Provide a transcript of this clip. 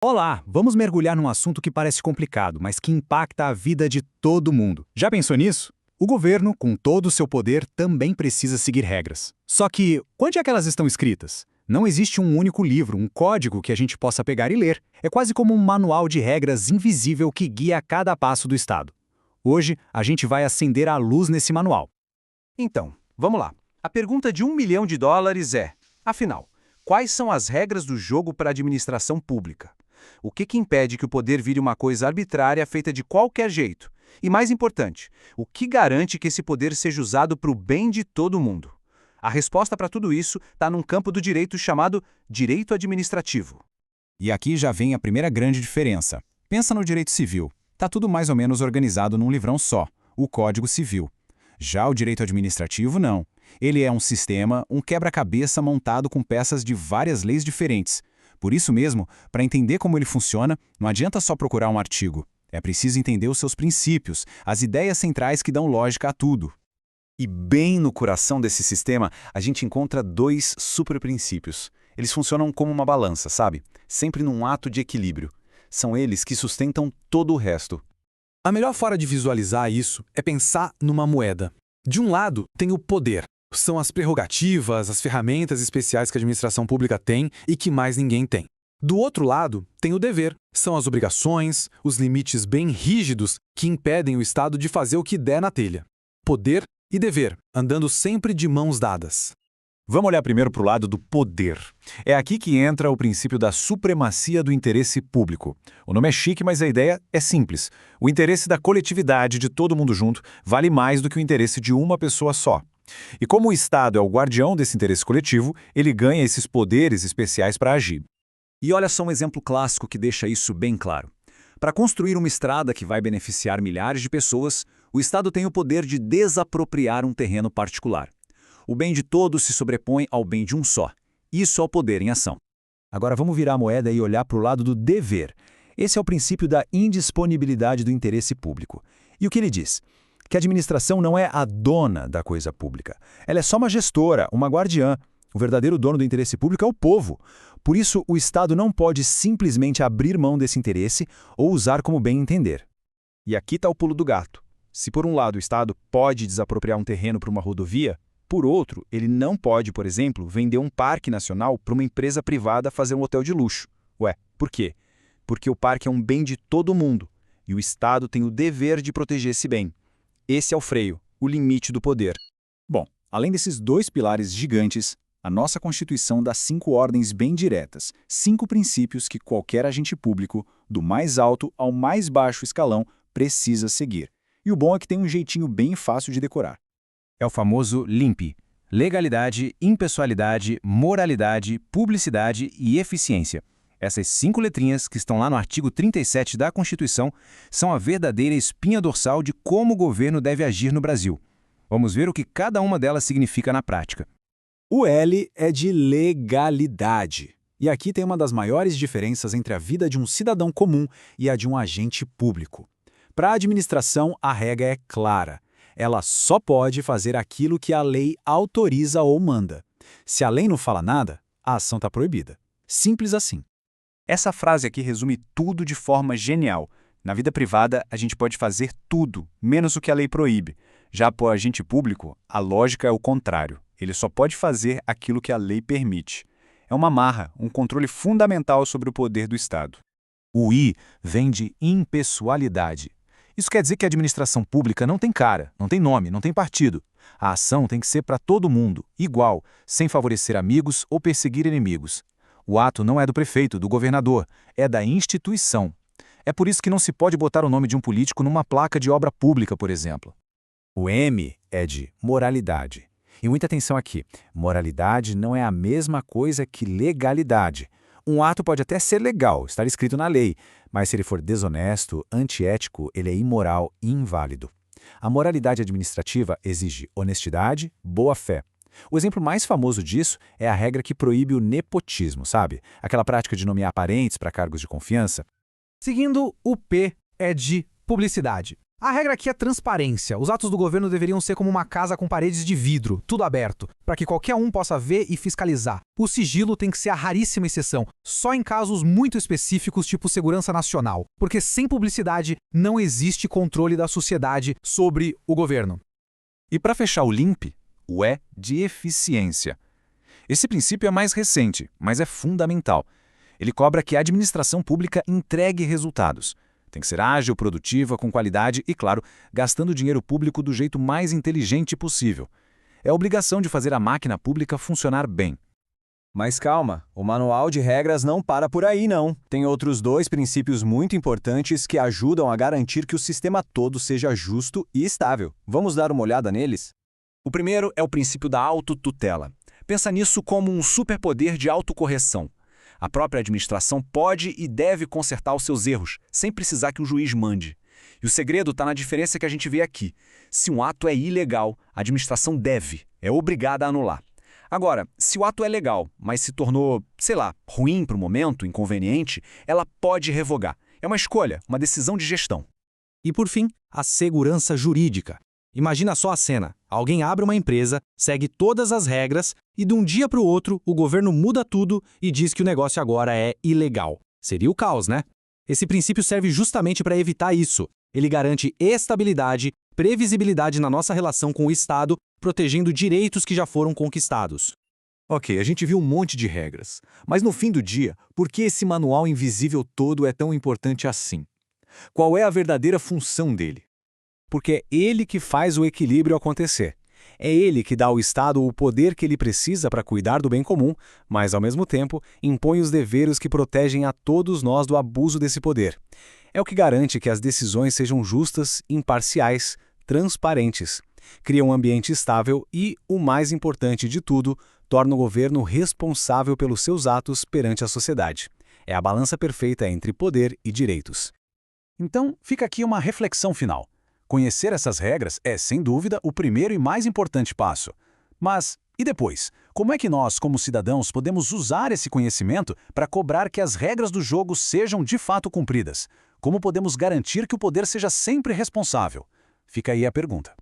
Olá, vamos mergulhar num assunto que parece complicado, mas que impacta a vida de todo mundo. Já pensou nisso? O governo, com todo o seu poder, também precisa seguir regras. Só que, onde é que elas estão escritas? Não existe um único livro, um código que a gente possa pegar e ler. É quase como um manual de regras invisível que guia cada passo do Estado. Hoje, a gente vai acender a luz nesse manual. Então, vamos lá. A pergunta de US$ 1 milhão é, afinal, quais são as regras do jogo para a administração pública? O que impede que o poder vire uma coisa arbitrária feita de qualquer jeito? E mais importante, o que garante que esse poder seja usado para o bem de todo mundo? A resposta para tudo isso está num campo do direito chamado direito administrativo. E aqui já vem a primeira grande diferença. Pensa no direito civil. Tá tudo mais ou menos organizado num livrão só, o Código Civil. Já o direito administrativo, não. Ele é um sistema, um quebra-cabeça montado com peças de várias leis diferentes. Por isso mesmo, para entender como ele funciona, não adianta só procurar um artigo. É preciso entender os seus princípios, as ideias centrais que dão lógica a tudo. E bem no coração desse sistema, a gente encontra dois superprincípios. Eles funcionam como uma balança, sabe? Sempre num ato de equilíbrio. São eles que sustentam todo o resto. A melhor forma de visualizar isso é pensar numa moeda. De um lado, tem o poder. São as prerrogativas, as ferramentas especiais que a administração pública tem e que mais ninguém tem. Do outro lado, tem o dever. São as obrigações, os limites bem rígidos que impedem o Estado de fazer o que der na telha. Poder e dever, andando sempre de mãos dadas. Vamos olhar primeiro para o lado do poder. É aqui que entra o princípio da supremacia do interesse público. O nome é chique, mas a ideia é simples. O interesse da coletividade, de todo mundo junto, vale mais do que o interesse de uma pessoa só. E como o Estado é o guardião desse interesse coletivo, ele ganha esses poderes especiais para agir. E olha só um exemplo clássico que deixa isso bem claro. Para construir uma estrada que vai beneficiar milhares de pessoas, o Estado tem o poder de desapropriar um terreno particular. O bem de todos se sobrepõe ao bem de um só. Isso é o poder em ação. Agora vamos virar a moeda e olhar para o lado do dever. Esse é o princípio da indisponibilidade do interesse público. E o que ele diz? Que a administração não é a dona da coisa pública. Ela é só uma gestora, uma guardiã. O verdadeiro dono do interesse público é o povo. Por isso, o Estado não pode simplesmente abrir mão desse interesse ou usar como bem entender. E aqui está o pulo do gato. Se por um lado o Estado pode desapropriar um terreno para uma rodovia, por outro, ele não pode, por exemplo, vender um parque nacional para uma empresa privada fazer um hotel de luxo. Ué, por quê? Porque o parque é um bem de todo mundo e o Estado tem o dever de proteger esse bem. Esse é o freio, o limite do poder. Bom, além desses dois pilares gigantes, a nossa Constituição dá 5 ordens bem diretas, 5 princípios que qualquer agente público, do mais alto ao mais baixo escalão, precisa seguir. E o bom é que tem um jeitinho bem fácil de decorar. É o famoso LIMP: legalidade, impessoalidade, moralidade, publicidade e eficiência. Essas 5 letrinhas, que estão lá no artigo 37 da Constituição, são a verdadeira espinha dorsal de como o governo deve agir no Brasil. Vamos ver o que cada uma delas significa na prática. O L é de legalidade. E aqui tem uma das maiores diferenças entre a vida de um cidadão comum e a de um agente público. Para a administração, a regra é clara. Ela só pode fazer aquilo que a lei autoriza ou manda. Se a lei não fala nada, a ação está proibida. Simples assim. Essa frase aqui resume tudo de forma genial. Na vida privada, a gente pode fazer tudo, menos o que a lei proíbe. Já para o agente público, a lógica é o contrário. Ele só pode fazer aquilo que a lei permite. É uma amarra, um controle fundamental sobre o poder do Estado. O I vem de impessoalidade. Isso quer dizer que a administração pública não tem cara, não tem nome, não tem partido. A ação tem que ser para todo mundo, igual, sem favorecer amigos ou perseguir inimigos. O ato não é do prefeito, do governador, é da instituição. É por isso que não se pode botar o nome de um político numa placa de obra pública, por exemplo. O M é de moralidade. E muita atenção aqui, moralidade não é a mesma coisa que legalidade. Um ato pode até ser legal, estar escrito na lei, mas se ele for desonesto, antiético, ele é imoral e inválido. A moralidade administrativa exige honestidade, boa-fé. O exemplo mais famoso disso é a regra que proíbe o nepotismo, sabe? Aquela prática de nomear parentes para cargos de confiança. Seguindo, o P é de publicidade. A regra aqui é transparência. Os atos do governo deveriam ser como uma casa com paredes de vidro, tudo aberto, para que qualquer um possa ver e fiscalizar. O sigilo tem que ser a raríssima exceção, só em casos muito específicos, tipo segurança nacional, porque sem publicidade não existe controle da sociedade sobre o governo. E para fechar o LIMP, o E de eficiência. Esse princípio é mais recente, mas é fundamental. Ele cobra que a administração pública entregue resultados. Tem que ser ágil, produtiva, com qualidade e, claro, gastando dinheiro público do jeito mais inteligente possível. É a obrigação de fazer a máquina pública funcionar bem. Mas calma, o manual de regras não para por aí, não. Tem outros 2 princípios muito importantes que ajudam a garantir que o sistema todo seja justo e estável. Vamos dar uma olhada neles? O primeiro é o princípio da autotutela. Pensa nisso como um superpoder de autocorreção. A própria administração pode e deve consertar os seus erros, sem precisar que um juiz mande. E o segredo está na diferença que a gente vê aqui. Se um ato é ilegal, a administração é obrigada a anular. Agora, se o ato é legal, mas se tornou, sei lá, ruim para o momento, inconveniente, ela pode revogar. É uma escolha, uma decisão de gestão. E por fim, a segurança jurídica. Imagina só a cena. Alguém abre uma empresa, segue todas as regras e de um dia para o outro o governo muda tudo e diz que o negócio agora é ilegal. Seria o caos, né? Esse princípio serve justamente para evitar isso. Ele garante estabilidade, previsibilidade na nossa relação com o Estado, protegendo direitos que já foram conquistados. Ok, a gente viu um monte de regras. Mas no fim do dia, por que esse manual invisível todo é tão importante assim? Qual é a verdadeira função dele? Porque é ele que faz o equilíbrio acontecer. É ele que dá ao Estado o poder que ele precisa para cuidar do bem comum, mas, ao mesmo tempo, impõe os deveres que protegem a todos nós do abuso desse poder. É o que garante que as decisões sejam justas, imparciais, transparentes. Cria um ambiente estável e, o mais importante de tudo, torna o governo responsável pelos seus atos perante a sociedade. É a balança perfeita entre poder e direitos. Então, fica aqui uma reflexão final. Conhecer essas regras é, sem dúvida, o primeiro e mais importante passo. Mas, e depois? Como é que nós, como cidadãos, podemos usar esse conhecimento para cobrar que as regras do jogo sejam de fato cumpridas? Como podemos garantir que o poder seja sempre responsável? Fica aí a pergunta.